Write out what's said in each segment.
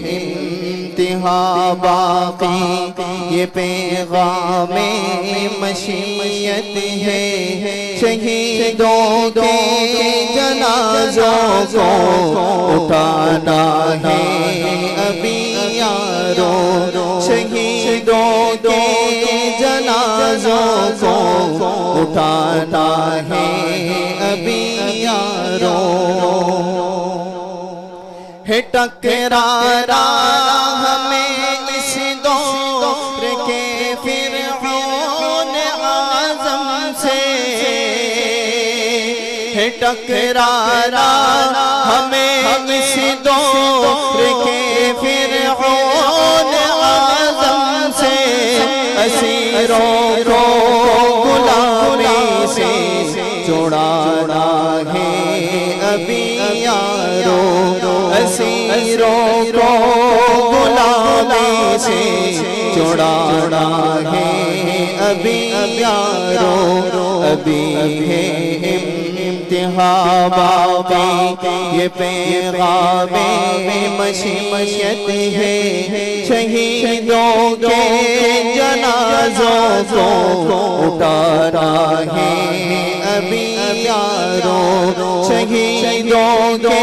انتہا باقی یہ پیغام مشیت ہے، شہیدوں کے جنازوں کو اٹھانا ہے ابھی یارو، شہیدوں کے جنازوں کو اٹھانا ہے ابھی یارو، ہے ٹکرانا ہمیں اس دور کے فرعون اعظم سے، ہے ٹکرانا ہمیں اس دور کے فرعون اعظم سے، اسیروں کو غلامی سے چھڑانا ہے ابھی یارو، اسیروں کو غلامی سے چھڑانا ہے ابھی یارو، ابھی ہے انتہا باقی یہ پیغام مشیت ہے، شہیدوں کے جنازوں کو اٹھانا ہے ابھی یارو، شہیدوں کے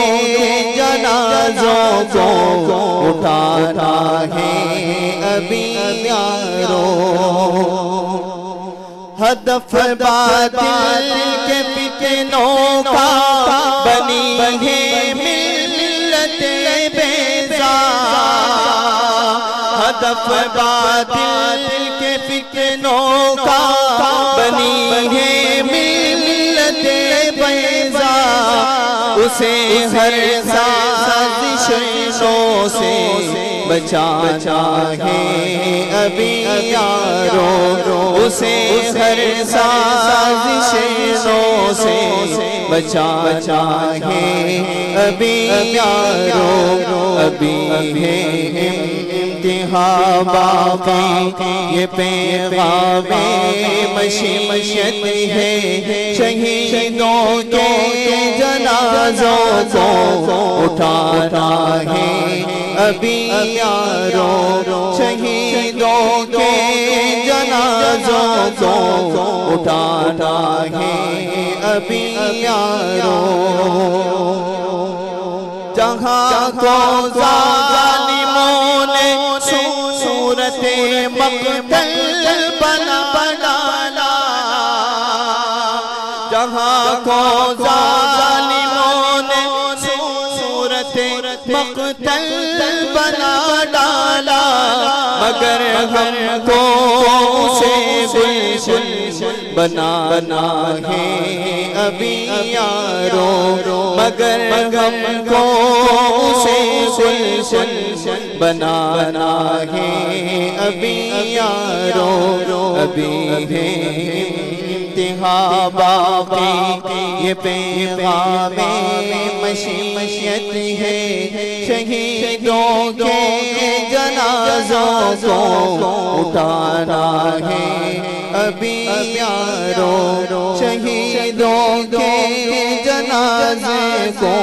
جنازوں کو اٹھانا ہے ابھی یارو، ہدف باطل کے فتنوں کا بنی ہے ملت بیزار، ہدف باطل کے فتنوں کا بنی ہے ملت بیزار، اسے ہر سازشوں سے بچانا ہے ابھی یارو، اسے ہر سازشوں سے بچانا ہے ابھی یارو، ابھی ہے انتہا باقی یہ پیغام مشیت ہے، شہیدوں کے جنازوں کو اٹھانا ہے ابھی یارو، شہیدوں کے جنازوں کو اٹھانا ہے ابھی یارو، جہاں کو ظالموں نے صورت مقتل بنا ڈالا، جہاں کو ظالموں نے صورت مقتل بنا ڈالا، مگر ہم کو اسے گلشن بنانا ہے ابھی یارو، مگر ہم کو اسے گلشن بنانا ہے ابھی یارو، ابھی ہے انتہا باقی یہ پیغام مشیت ہے، شہیدوں کے جنازوں کو اٹھانا ہے ابھی یارو، شہیدوں کے جنازے کو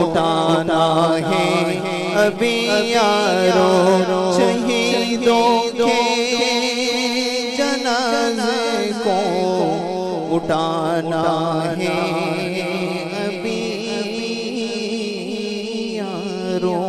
اٹھانا ہے ابھی یارو، شہیدوں کے جنازے کو اٹھانا ہے ابھی یارو۔